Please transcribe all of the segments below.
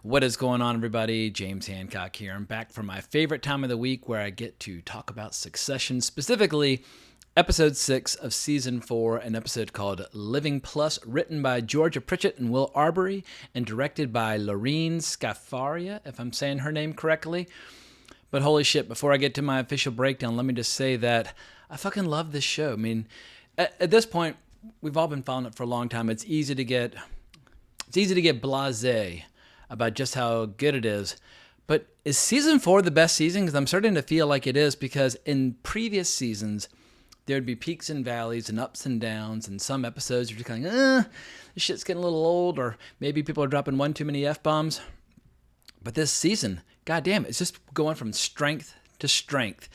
What is going on, everybody? James Hancock here. I'm back for my favorite time of the week where I get to talk about Succession, specifically episode 6 of season 4, an episode called Living Plus, written by Georgia Pritchett and Will Arbery, and directed by Lorene Scafaria, if I'm saying her name correctly. But holy shit, before I get to my official breakdown, let me just say that I fucking love this show. I mean, at this point, we've all been following it for a long time. It's easy to get blasé about just how good it is. But is season 4 the best season? Because I'm starting to feel like it is, because in previous seasons, there'd be peaks and valleys and ups and downs, and some episodes you're just kind of this shit's getting a little old, or maybe people are dropping one too many F-bombs. But this season, goddamn, it's just going from strength to strength.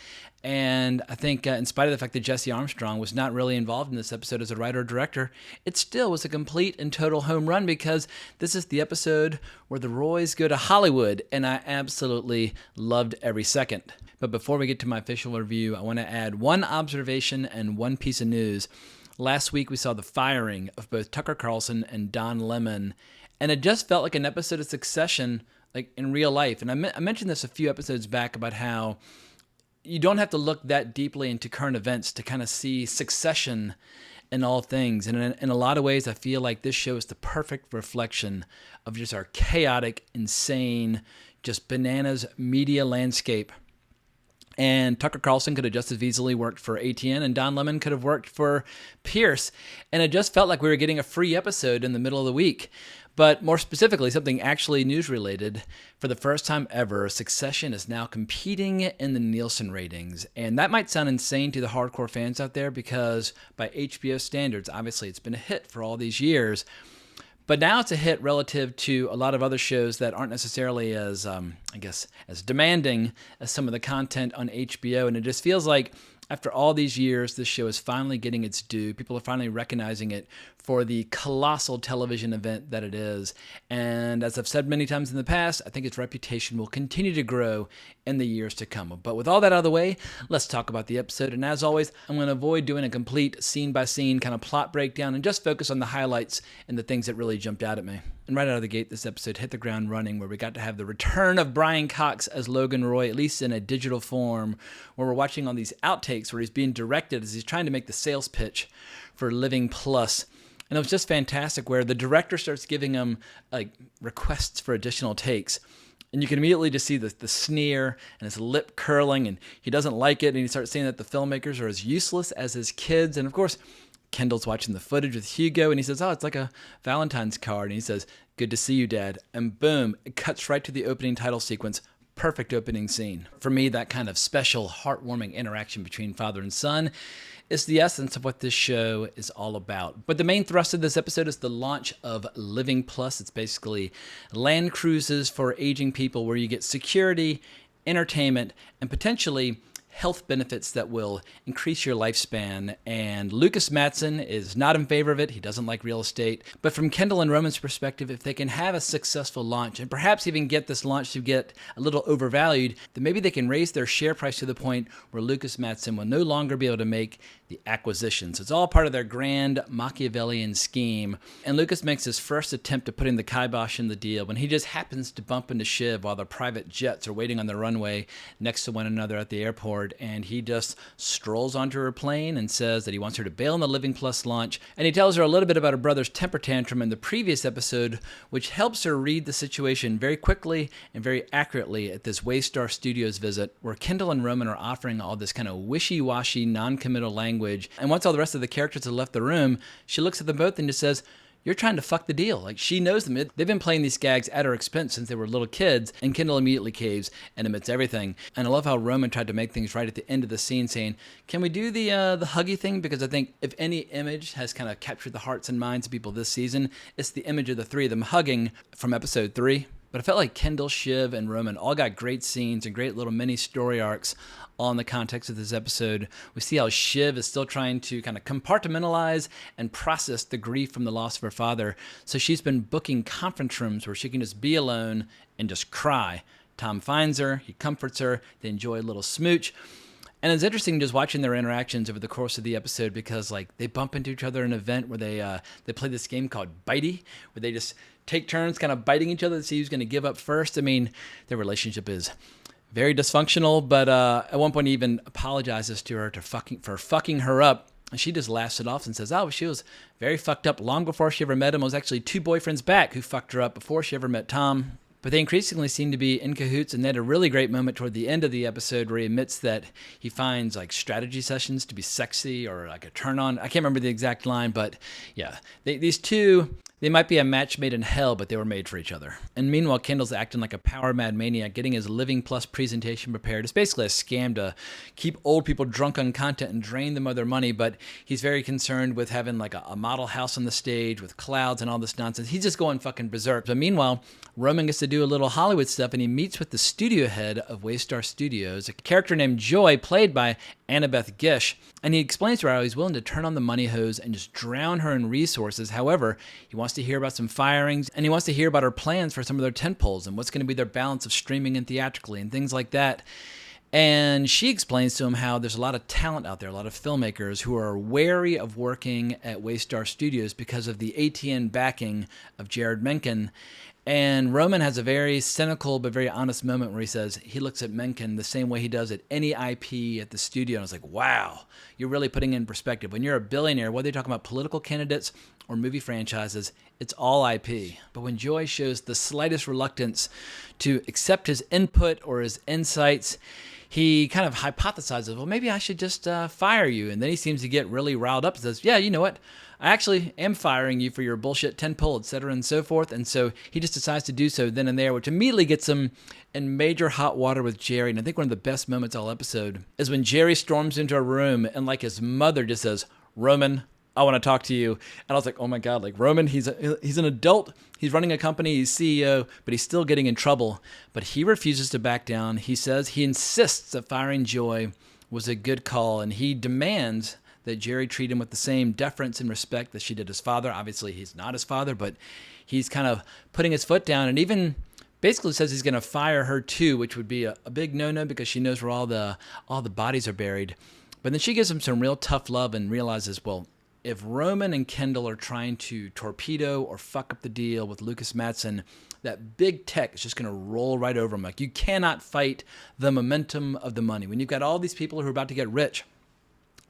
And I think in spite of the fact that Jesse Armstrong was not really involved in this episode as a writer or director, it still was a complete and total home run, because this is the episode where the Roys go to Hollywood, and I absolutely loved every second. But before we get to my official review, I want to add one observation and one piece of news. Last week we saw the firing of both Tucker Carlson and Don Lemon, and it just felt like an episode of Succession, like in real life. And I mentioned this a few episodes back about how you don't have to look that deeply into current events to kind of see Succession in all things. And in a lot of ways, I feel like this show is the perfect reflection of just our chaotic, insane, just bananas media landscape. And Tucker Carlson could have just as easily worked for ATN, and Don Lemon could have worked for Pierce. And it just felt like we were getting a free episode in the middle of the week. But more specifically, something actually news-related. For the first time ever, Succession is now competing in the Nielsen ratings. And that might sound insane to the hardcore fans out there, because by HBO standards, obviously it's been a hit for all these years. But now it's a hit relative to a lot of other shows that aren't necessarily as, as demanding as some of the content on HBO. And it just feels like after all these years, this show is finally getting its due. People are finally recognizing it for the colossal television event that it is. And as I've said many times in the past, I think its reputation will continue to grow in the years to come. But with all that out of the way, let's talk about the episode. And as always, I'm going to avoid doing a complete scene-by-scene kind of plot breakdown and just focus on the highlights and the things that really jumped out at me. And right out of the gate, this episode hit the ground running, where we got to have the return of Brian Cox as Logan Roy, at least in a digital form, where we're watching all these outtakes where he's being directed as he's trying to make the sales pitch for Living Plus. And it was just fantastic, where the director starts giving him requests for additional takes. And you can immediately just see the sneer and his lip curling, and he doesn't like it. And he starts saying that the filmmakers are as useless as his kids. And of course, Kendall's watching the footage with Hugo, and he says, it's like a Valentine's card. And he says, good to see you, Dad. And boom, it cuts right to the opening title sequence. Perfect opening scene. For me, that kind of special, heartwarming interaction between father and son is the essence of what this show is all about. But the main thrust of this episode is the launch of Living Plus. It's basically land cruises for aging people, where you get security, entertainment, and potentially health benefits that will increase your lifespan. And Lukas Matsson is not in favor of it. He doesn't like real estate. But from Kendall and Roman's perspective, if they can have a successful launch, and perhaps even get this launch to get a little overvalued, then maybe they can raise their share price to the point where Lukas Matsson will no longer be able to make the acquisition. So it's all part of their grand Machiavellian scheme. And Lukas makes his first attempt at putting the kibosh in the deal when he just happens to bump into Shiv while their private jets are waiting on the runway next to one another at the airport. And he just strolls onto her plane and says that he wants her to bail on the Living Plus launch. And he tells her a little bit about her brother's temper tantrum in the previous episode, which helps her read the situation very quickly and very accurately at this Waystar Studios visit, where Kendall and Roman are offering all this kind of wishy-washy, non-committal language. And once all the rest of the characters have left the room, she looks at them both and just says, you're trying to fuck the deal. Like, she knows them. They've been playing these gags at her expense since they were little kids, and Kendall immediately caves and admits everything. And I love how Roman tried to make things right at the end of the scene, saying, can we do the huggy thing? Because I think if any image has kind of captured the hearts and minds of people this season, it's the image of the three of them hugging from episode 3. But I felt like Kendall, Shiv, and Roman all got great scenes and great little mini story arcs all in the context of this episode. We see how Shiv is still trying to kind of compartmentalize and process the grief from the loss of her father. So she's been booking conference rooms where she can just be alone and just cry. Tom finds her, he comforts her, they enjoy a little smooch. And it's interesting just watching their interactions over the course of the episode, because like they bump into each other in an event where they play this game called Bitey, where they just take turns kind of biting each other to see who's going to give up first. I mean, their relationship is very dysfunctional, but at one point he even apologizes to her for fucking her up. And she just laughs it off and says, oh, she was very fucked up long before she ever met him. It was actually 2 boyfriends back who fucked her up before she ever met Tom. But they increasingly seem to be in cahoots, and they had a really great moment toward the end of the episode where he admits that he finds like strategy sessions to be sexy or like a turn on. I can't remember the exact line, but yeah, these two, they might be a match made in hell, but they were made for each other. And meanwhile, Kendall's acting like a power mad maniac, getting his Living Plus presentation prepared. It's basically a scam to keep old people drunk on content and drain them of their money, but he's very concerned with having like a model house on the stage with clouds and all this nonsense. He's just going fucking berserk. But meanwhile, Roman gets to do a little Hollywood stuff, and he meets with the studio head of Waystar Studios, a character named Joy, played by Annabeth Gish, and he explains to her how he's willing to turn on the money hose and just drown her in resources. However, he wants to hear about some firings, and he wants to hear about her plans for some of their tentpoles and what's going to be their balance of streaming and theatrically and things like that. And she explains to him how there's a lot of talent out there, a lot of filmmakers who are wary of working at Waystar Studios because of the ATN backing of Jared Menken. And Roman has a very cynical but very honest moment where he says he looks at Menken the same way he does at any IP at the studio. And I was like, wow, you're really putting in perspective. When you're a billionaire, whether you're talking about political candidates or movie franchises, it's all IP. But when Joy shows the slightest reluctance to accept his input or his insights, he kind of hypothesizes, well, maybe I should just fire you. And then he seems to get really riled up and says, yeah, you know what? I actually am firing you for your bullshit tentpole, et cetera, and so forth. And so he just decides to do so then and there, which immediately gets him in major hot water with Jerry. And I think one of the best moments all episode is when Jerry storms into a room and like his mother just says, Roman, I want to talk to you. And I was like, oh my God, like Roman, he's an adult. He's running a company. He's CEO, but he's still getting in trouble. But he refuses to back down. He says he insists that firing Joy was a good call. And he demands that Jerry treat him with the same deference and respect that she did his father. Obviously, he's not his father, but he's kind of putting his foot down and even basically says he's going to fire her too, which would be a big no-no because she knows where all the bodies are buried. But then she gives him some real tough love and realizes, well, if Roman and Kendall are trying to torpedo or fuck up the deal with Lucas Matson, that big tech is just going to roll right over them. Like, you cannot fight the momentum of the money. When you've got all these people who are about to get rich,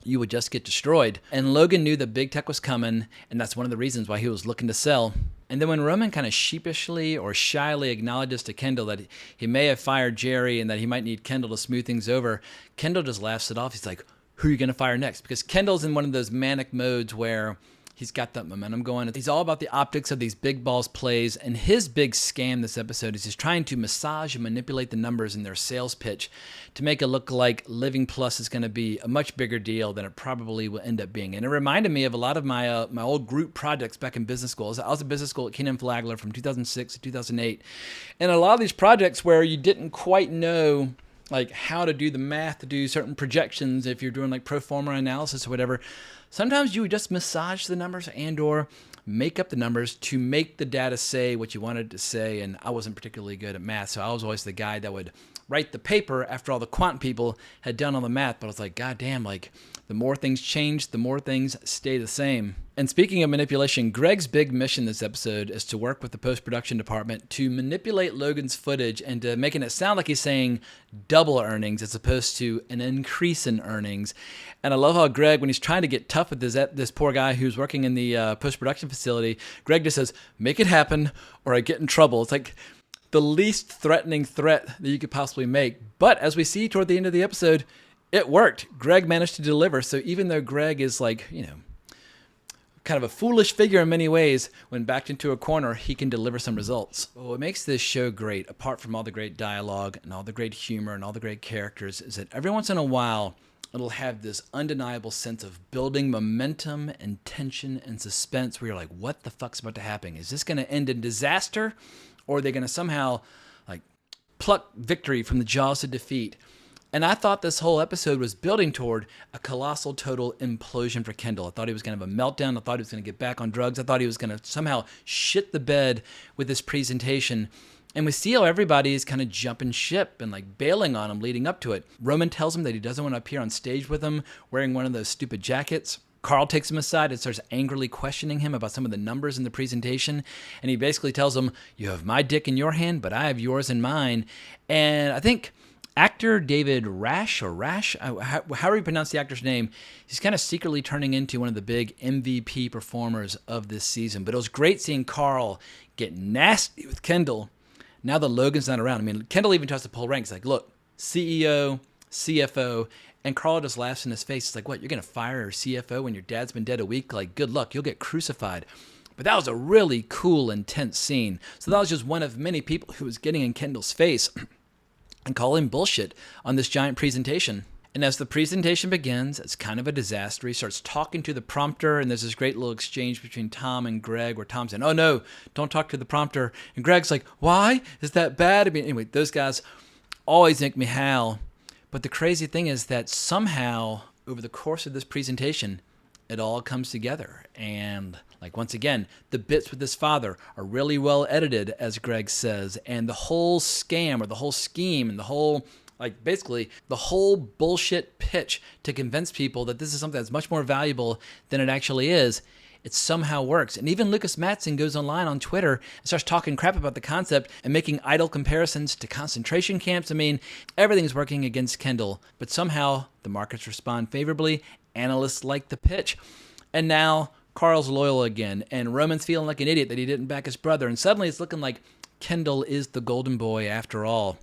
you would just get destroyed. And Logan knew that big tech was coming, and that's one of the reasons why he was looking to sell. And then when Roman kind of sheepishly or shyly acknowledges to Kendall that he may have fired Jerry and that he might need Kendall to smooth things over, Kendall just laughs it off. He's like, who are you going to fire next? Because Kendall's in one of those manic modes where he's got that momentum going. He's all about the optics of these big balls plays, and his big scam this episode is he's trying to massage and manipulate the numbers in their sales pitch to make it look like Living Plus is going to be a much bigger deal than it probably will end up being. And it reminded me of a lot of my my old group projects back in business school. I was in business school at Keenan Flagler from 2006 to 2008, and a lot of these projects where you didn't quite know like how to do the math to do certain projections if you're doing like pro forma analysis or whatever, sometimes you would just massage the numbers and or make up the numbers to make the data say what you wanted to say. And I wasn't particularly good at math, so I was always the guy that would write the paper after all the quant people had done all the math. But I was like, God damn, like the more things change, the more things stay the same. And speaking of manipulation, Greg's big mission this episode is to work with the post-production department to manipulate Logan's footage and to making it sound like he's saying double earnings as opposed to an increase in earnings. And I love how Greg, when he's trying to get tough with this poor guy who's working in the post-production facility, Greg just says, make it happen or I get in trouble. It's like the least threatening threat that you could possibly make. But as we see toward the end of the episode, it worked. Greg managed to deliver. So even though Greg is like, kind of a foolish figure in many ways, when backed into a corner, he can deliver some results. But what makes this show great, apart from all the great dialogue and all the great humor and all the great characters, is that every once in a while, it'll have this undeniable sense of building momentum and tension and suspense where you're like, what the fuck's about to happen? Is this going to end in disaster? Or are they going to somehow like pluck victory from the jaws of defeat? And I thought this whole episode was building toward a colossal total implosion for Kendall. I thought he was going to have a meltdown. I thought he was going to get back on drugs. I thought he was going to somehow shit the bed with this presentation. And we see how everybody is kind of jumping ship and like bailing on him leading up to it. Roman tells him that he doesn't want to appear on stage with him wearing one of those stupid jackets. Carl takes him aside and starts angrily questioning him about some of the numbers in the presentation. And he basically tells him, you have my dick in your hand, but I have yours in mine. And I think actor David Rash, however you pronounce the actor's name, he's kind of secretly turning into one of the big MVP performers of this season. But it was great seeing Carl get nasty with Kendall now that Logan's not around. I mean, Kendall even tries to pull ranks. Like, look, CEO, CFO, and Carl just laughs in his face. It's like, what, you're going to fire your CFO when your dad's been dead a week? Like, good luck. You'll get crucified. But that was a really cool, intense scene. So that was just one of many people who was getting in Kendall's face and calling bullshit on this giant presentation. And as the presentation begins, it's kind of a disaster. He starts talking to the prompter, and there's this great little exchange between Tom and Greg where Tom's saying, oh no, don't talk to the prompter. And Greg's like, why? Is that bad? I mean, anyway, those guys always make me howl. But the crazy thing is that somehow, over the course of this presentation, it all comes together. And like, once again, the bits with his father are really well edited, as Greg says. And the whole scam or the whole scheme and the whole, like, basically the whole bullshit pitch to convince people that this is something that's much more valuable than it actually is, it somehow works. And even Lucas Matson goes online on Twitter and starts talking crap about the concept and making idle comparisons to concentration camps. I mean, everything's working against Kendall, but somehow the markets respond favorably. Analysts like the pitch. And now Carl's loyal again, and Roman's feeling like an idiot that he didn't back his brother. And suddenly it's looking like Kendall is the golden boy after all.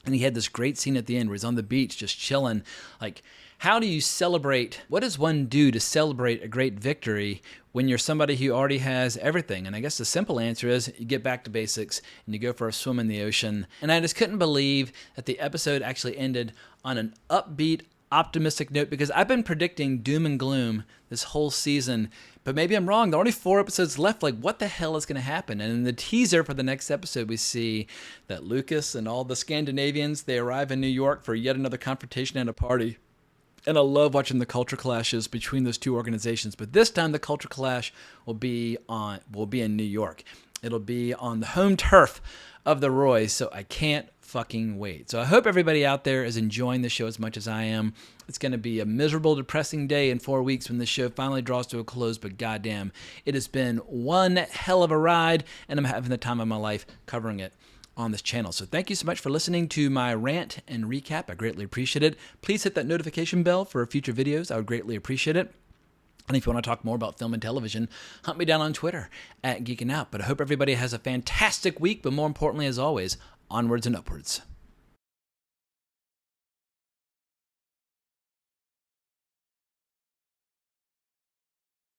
And he had this great scene at the end where he's on the beach just chilling. Like, how do you celebrate? What does one do to celebrate a great victory when you're somebody who already has everything? And I guess the simple answer is you get back to basics and you go for a swim in the ocean. And I just couldn't believe that the episode actually ended on an upbeat, optimistic note, because I've been predicting doom and gloom this whole season, but maybe I'm wrong. There are only 4 episodes left. Like, what the hell is going to happen? And in the teaser for the next episode, we see that Lucas and all the Scandinavians, they arrive in New York for yet another confrontation and a party. And I love watching the culture clashes between those two organizations. But this time the culture clash will be in New York. It'll be on the home turf of the Roys, so I can't fucking wait. So I hope everybody out there is enjoying the show as much as I am. It's going to be a miserable, depressing day in 4 weeks when the show finally draws to a close, but goddamn, it has been one hell of a ride, and I'm having the time of my life covering it on this channel. So thank you so much for listening to my rant and recap. I greatly appreciate it. Please hit that notification bell for future videos. I would greatly appreciate it. And if you want to talk more about film and television, hunt me down on Twitter @Geeking Out. But I hope everybody has a fantastic week, but more importantly, as always, onwards and upwards.